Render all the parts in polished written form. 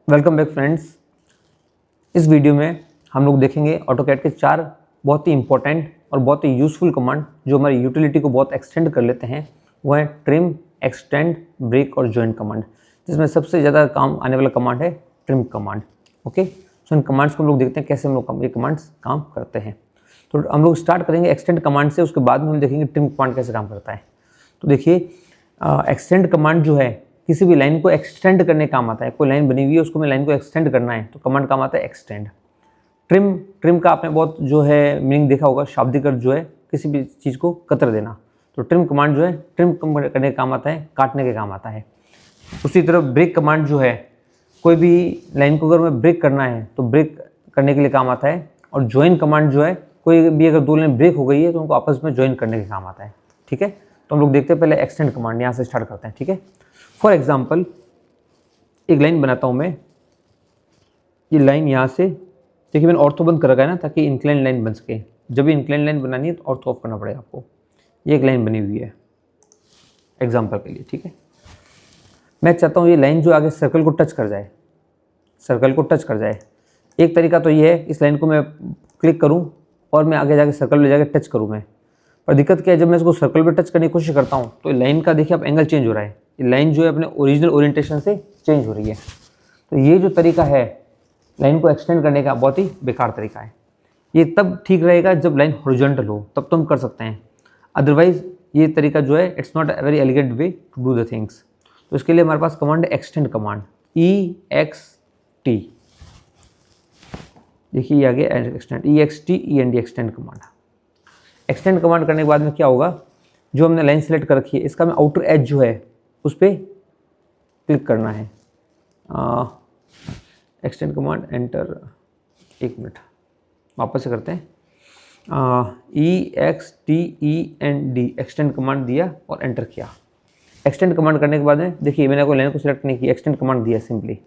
Welcome back friends. इस video में हम लोग देखेंगे ऑटोकैड के 4 बहुत ही इंपॉर्टेंट और बहुत ही यूज़फुल कमांड जो हमारी यूटिलिटी को बहुत एक्सटेंड कर लेते हैं। वो है ट्रिम, एक्सटेंड, ब्रेक और जॉइन कमांड, जिसमें सबसे ज़्यादा काम आने वाला कमांड है ट्रिम कमांड। ओके, सो इन कमांड्स को हम लोग देखते हैं कैसे हम लोग ये कमांड्स काम करते हैं। तो हम लोग स्टार्ट करेंगे एक्सटेंड कमांड से, उसके बाद में हम देखेंगे ट्रिम कमांड कैसे काम करता है। तो देखिए, एक्सटेंड कमांड जो है किसी भी लाइन को एक्सटेंड करने काम आता है। कोई लाइन बनी हुई है, उसको मैं लाइन को एक्सटेंड करना है तो कमांड काम आता है एक्सटेंड। ट्रिम का आपने बहुत जो है मीनिंग देखा होगा, शाब्दिक अर्थ जो है किसी भी चीज़ को कतर देना। तो ट्रिम कमांड जो है ट्रिम करने का काम आता है, काटने के काम आता है। उसी तरह ब्रेक कमांड जो है, कोई भी लाइन को अगर मैं ब्रेक करना है तो ब्रेक करने के लिए काम आता है। और ज्वाइन कमांड जो है, कोई भी अगर दो लाइन ब्रेक हो गई है तो उनको आपस में ज्वाइन करने के काम आता है। ठीक है, तो हम लोग देखते हैं पहले एक्सटेंड कमांड, यहाँ से स्टार्ट करते हैं। ठीक है, फॉर एग्जाम्पल एक लाइन बनाता हूँ मैं। ये लाइन यहाँ से देखिए, मैंने ऑर्थो बंद कर रखा है ना, ताकि इंक्लाइन लाइन बन सके। जब भी इंक्लाइन लाइन बनानी है तो ऑर्थो ऑफ करना पड़ेगा आपको। ये एक लाइन बनी हुई है एग्जाम्पल के लिए। ठीक है, मैं चाहता हूँ ये लाइन जो आगे सर्कल को टच कर जाए, सर्कल को टच कर जाए। एक तरीका तो ये है, इस लाइन को मैं क्लिक करूँ और मैं आगे जाके सर्कल में जाके टच करूँ मैं। पर दिक्कत क्या है, जब मैं इसको सर्कल पे टच करने की कोशिश करता हूँ तो लाइन का देखिए आप एंगल चेंज हो रहा है। ये लाइन जो है अपने ओरिजिनल ओरिएंटेशन से चेंज हो रही है। तो ये जो तरीका है लाइन को एक्सटेंड करने का, बहुत ही बेकार तरीका है। ये तब ठीक रहेगा जब लाइन हॉरिजॉन्टल हो, तब तो हम कर सकते हैं। अदरवाइज ये तरीका जो है it's not a very elegant way to do the things. तो इसके लिए हमारे पास कमांड है एक्सटेंड कमांड, EXT। देखिए ये आगे extend, EXT END extend command. Extend command करने के बाद में क्या होगा, जो हमने लाइन सेलेक्ट कर रखी है इसका मैं आउटर एज जो है उस पर क्लिक करना है। एक्सटेंड कमांड एंटर, एक मिनट वापस से करते हैं। EXTEND एक्सटेंड कमांड दिया और एंटर किया। एक्सटेंड कमांड करने के बाद में देखिए, मैंने कोई लाइन को सिलेक्ट नहीं किया, एक्सटेंड कमांड दिया सिंपली।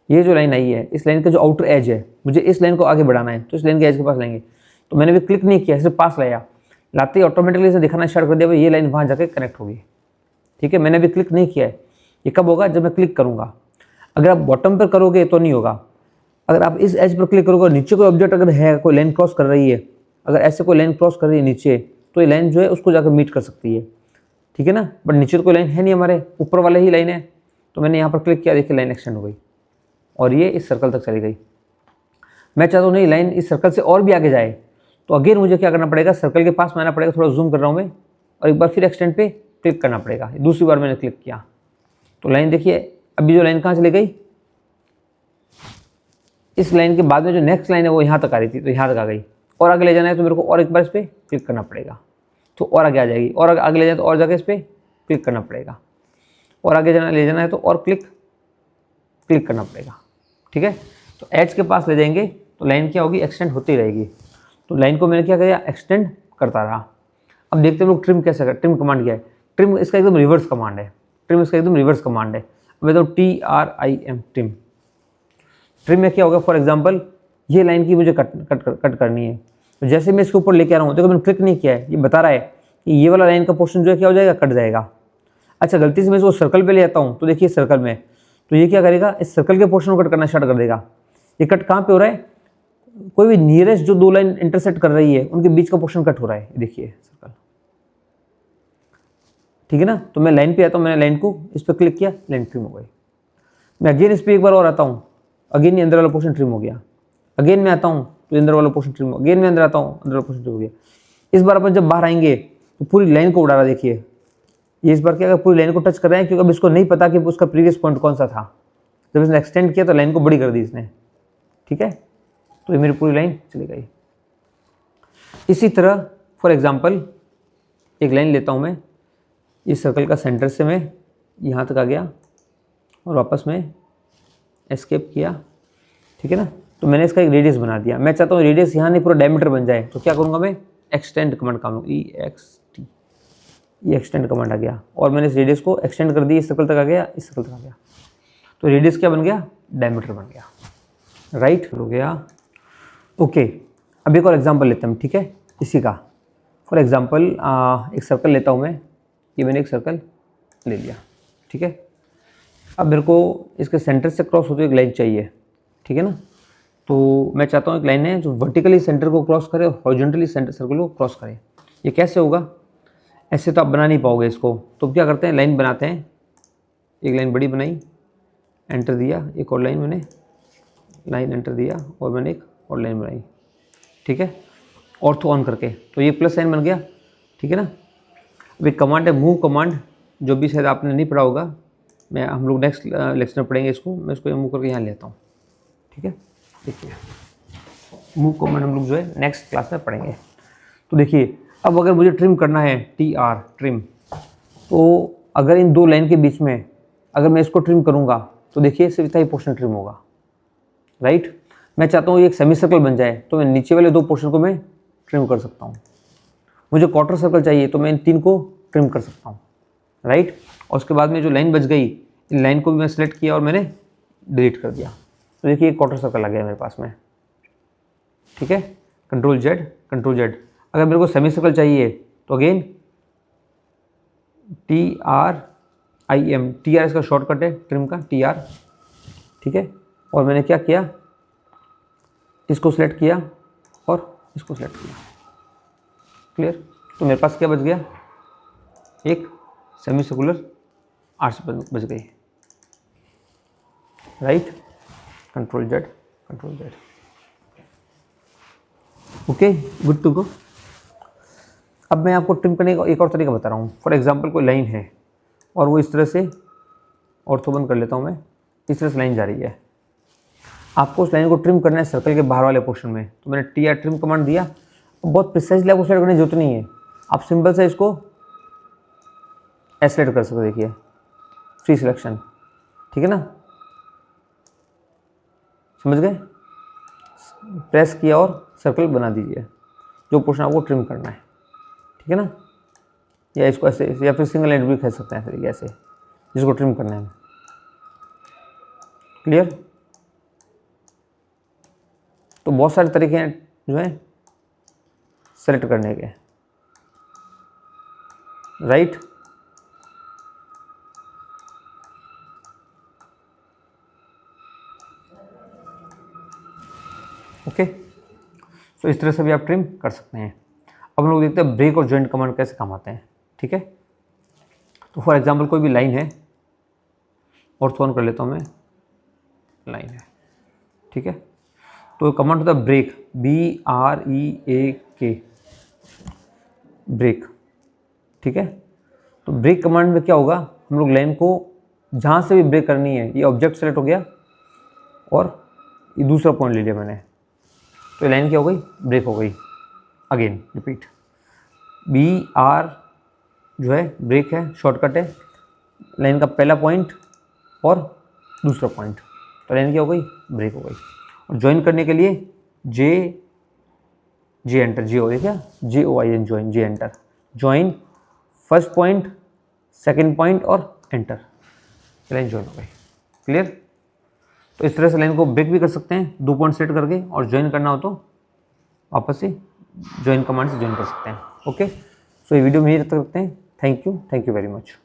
ये जो लाइन आई है, इस लाइन का जो आउटर एज है, मुझे इस लाइन को आगे बढ़ाना है तो इस लाइन के एज के पास लाएंगे। तो मैंने भी क्लिक नहीं किया, सिर्फ पास लाया, लाते ही ऑटोमेटिकली इसे दिखाना स्टार्ट कर दिया, भाई ये लाइन वहाँ जाके कनेक्ट होगी। ठीक है, मैंने भी क्लिक नहीं किया है। ये कब होगा, जब मैं क्लिक करूँगा। अगर आप बॉटम पर करोगे तो नहीं होगा। अगर आप इस एज पर क्लिक करोगे, नीचे कोई ऑब्जेक्ट अगर है, कोई लाइन क्रॉस कर रही है, अगर ऐसे कोई लाइन क्रॉस कर रही है नीचे, तो ये लाइन जो है उसको जाकर मीट कर सकती है। ठीक है ना, बट नीचे तो कोई लाइन है नहीं, हमारे ऊपर वाले ही लाइन है। तो मैंने यहाँ पर क्लिक किया, देखिए लाइन एक्सटेंड हो गई और ये इस सर्कल तक चली गई। मैं चाहता हूँ नहीं, लाइन इस सर्कल से और भी आगे जाए, तो अगेन मुझे क्या करना पड़ेगा, सर्कल के पास में आना पड़ेगा। थोड़ा जूम कर रहा हूँ मैं, और एक बार फिर एक्सटेंड पे क्लिक करना पड़ेगा। दूसरी बार मैंने क्लिक किया तो लाइन देखिए, अभी जो लाइन कहाँ चली गई, इस लाइन के बाद में जो नेक्स्ट लाइन है वो यहाँ तक आ रही थी, तो यहाँ तक आ गई। और आगे ले जाना है तो मेरे को और एक बार इस पर क्लिक करना पड़ेगा, तो और आगे आ जाएगी। और आगे ले जाए तो और जगह इस पर क्लिक करना पड़ेगा। और आगे ले जाना है तो और क्लिक करना पड़ेगा। ठीक है, तो एज के पास ले जाएंगे तो लाइन क्या होगी, एक्सटेंड होती रहेगी। तो लाइन को मैंने क्या किया, एक्सटेंड करता रहा। अब देखते हैं लोग ट्रिम कैसे कर, ट्रिम कमांड क्या है। ट्रिम इसका एकदम रिवर्स कमांड है। ट्रिम इसका एकदम रिवर्स कमांड है। मैं तो TRIM ट्रिम। ट्रिम में क्या होगा, फॉर एग्जांपल ये लाइन की मुझे कट करनी है। तो जैसे मैं इसके ऊपर लेके आ रहा हूँ, देखो मैंने क्लिक नहीं किया है, ये बता रहा है कि ये वाला लाइन का पोर्शन जो है क्या हो जाएगा, कट जाएगा। अच्छा, गलती से मैं इसको सर्कल पे ले आता हूँ, तो देखिए सर्कल में, तो ये क्या करेगा, इस सर्कल के पोर्शन को कट करना स्टार्ट कर देगा। ये कट कहाँ पे हो रहा है, कोई भी नियरेस्ट जो दो लाइन इंटरसेक्ट कर रही है उनके बीच का पोर्शन कट हो रहा है। देखिए सर्कल, ठीक है ना। तो मैं लाइन पे आता हूँ, मैंने लाइन को इस पर क्लिक किया, लाइन ट्रिम हो गई। मैं अगेन इस पर एक बार और आता हूँ, अगेन ये अंदर वाला पोर्शन ट्रिम हो गया। अगेन मैं आता हूँ तो अंदर वाला पोर्शन ट्रिम हो गया। अगेन मैं अंदर आता हूँ, अंदर वाला पोर्शन ट्रिम हो गया। इस बार अपन जब बाहर आएंगे तो पूरी लाइन को उड़ा रहा। देखिए ये इस बार क्या, पूरी लाइन को टच कर रहे हैं, क्योंकि अब इसको नहीं पता कि उसका प्रीवियस पॉइंट कौन सा था। जब इसने एक्सटेंड किया तो लाइन को बड़ी कर दी इसने। ठीक है, तो ये मेरी पूरी लाइन चली गई। इसी तरह फॉर एग्जांपल एक लाइन लेता हूँ मैं, इस सर्कल का सेंटर से मैं यहाँ तक आ गया और वापस में एस्केप किया। ठीक है ना, तो मैंने इसका एक रेडियस बना दिया। मैं चाहता हूँ रेडियस यहाँ नहीं पूरा डायमीटर बन जाए, तो क्या करूँगा मैं, एक्सटेंड कमांड काम लूँ, EXT। ये एक्सटेंड कमांड आ गया और मैंने इस रेडियस को एक्सटेंड कर दी, इस सर्कल तक आ गया, इस सर्कल तक आ गया। तो रेडियस क्या बन गया, डायमीटर बन गया। राइट हो गया। ओके, अब एक और एग्जांपल लेते हैं। ठीक है, इसी का फॉर एग्जांपल एक सर्कल लेता हूँ मैं। ये मैंने एक सर्कल ले लिया। ठीक है, अब मेरे को इसके सेंटर से क्रॉस होती हुई एक लाइन चाहिए, ठीक है ना। तो मैं चाहता हूँ एक लाइन है जो वर्टिकली सेंटर को क्रॉस करे और हॉरिजॉन्टली सेंटर सर्कल को क्रॉस करे। ये कैसे होगा, ऐसे तो आप बना नहीं पाओगे इसको। तो क्या करते हैं, लाइन बनाते हैं, एक लाइन बड़ी बनाई, एंटर दिया, एक और लाइन मैंने लाइन एंटर दिया और मैंने एक और लाइन बनाई, ठीक है, ऑर्थो ऑन करके। तो ये प्लस साइन बन गया, ठीक है ना। अब एक कमांड है मूव कमांड, जो भी शायद आपने नहीं पढ़ा होगा, हम लोग नेक्स्ट लेक्चर में पढ़ेंगे इसको। मैं इसको मूव करके यहाँ लेता हूँ, ठीक है। देखिए मूव कमांड हम लोग जो है नेक्स्ट क्लास में पढ़ेंगे। तो देखिए अब अगर मुझे ट्रिम करना है, TR ट्रिम, तो अगर इन दो लाइन के बीच में अगर मैं इसको ट्रिम करूँगा तो देखिए सिर्फ इतना ही पोर्शन ट्रिम होगा, राइट। मैं चाहता हूँ ये एक सेमी सर्कल बन जाए, तो मैं नीचे वाले दो पोर्शन को मैं ट्रिम कर सकता हूँ। मुझे क्वार्टर सर्कल चाहिए तो मैं इन तीन को ट्रिम कर सकता हूँ, राइट। और उसके बाद में जो लाइन बच गई, इन लाइन को भी मैं सेलेक्ट किया और मैंने डिलीट कर दिया। तो देखिए एक क्वार्टर सर्कल आ गया मेरे पास में, ठीक है। Control Z control Z. अगर मेरे को सेमी सर्कल चाहिए तो अगेन TRIM, TR इसका शॉर्टकट है ट्रिम का, TR, ठीक है। और मैंने क्या किया, इसको सिलेक्ट किया और इसको सिलेक्ट किया, क्लियर। तो मेरे पास क्या बच गया, एक सेमी सर्कुलर आर्च बच गई, right. Control Z control Z, okay, good to go. अब मैं आपको ट्रिम करने का एक और तरीका बता रहा हूँ। फॉर एग्जांपल कोई लाइन है और वो इस तरह से, ऑर्थो बंद कर लेता हूँ मैं, इस तरह से लाइन जा रही है, आपको उस लाइन को ट्रिम करना है सर्कल के बाहर वाले पोर्शन में। तो मैंने TR ट्रिम कमांड दिया। बहुत प्रिसाइजली आपको सेलेक्ट करने की जरूरत नहीं है, आप सिंपल से इसको सेलेक्ट कर सकते हो, देखिए फ्री सिलेक्शन, ठीक है ना, समझ गए। प्रेस किया और सर्कल बना दीजिए जो पोर्शन आपको ट्रिम करना है, ठीक है ना। या इसको ऐसे, या फिर सिंगल लाइन भी खींच सकते हैं तरीके ऐसे, जिसको ट्रिम करना है, क्लियर। तो बहुत सारे तरीके हैं जो है सेलेक्ट करने के, राइट। ओके, तो इस तरह से भी आप ट्रिम कर सकते हैं। अब हम लोग देखते हैं ब्रेक और जॉइंट कमांड कैसे काम आते हैं, ठीक है। तो फॉर एग्जांपल कोई भी लाइन है, ऑर्थो ऑन कर लेता हूँ मैं, लाइन है, ठीक है। तो कमांड होता है ब्रेक, BREAK, ब्रेक, ठीक है। तो ब्रेक कमांड में क्या होगा, हम लोग लाइन को जहाँ से भी ब्रेक करनी है, ये ऑब्जेक्ट सेलेक्ट हो गया और ये दूसरा पॉइंट ले लिया मैंने, तो लाइन क्या हो गई, ब्रेक हो गई। अगेन रिपीट, BR जो है ब्रेक है, शॉर्टकट है, लाइन का पहला पॉइंट और दूसरा पॉइंट, तो लाइन क्या हो गई, ब्रेक हो गई। और ज्वाइन करने के लिए जे एंटर, जे हो गया क्या, JOIN join, J enter, join first point, second point और एंटर, लाइन ज्वाइन हो गई, क्लियर। तो इस तरह से लाइन को ब्रेक भी कर सकते हैं, दो पॉइंट सेट करके, और ज्वाइन करना हो तो वापस से ज्वाइन कमांड से ज्वाइन कर सकते हैं, ओके। सो ये वीडियो में यही तक रखते हैं। Thank you very much.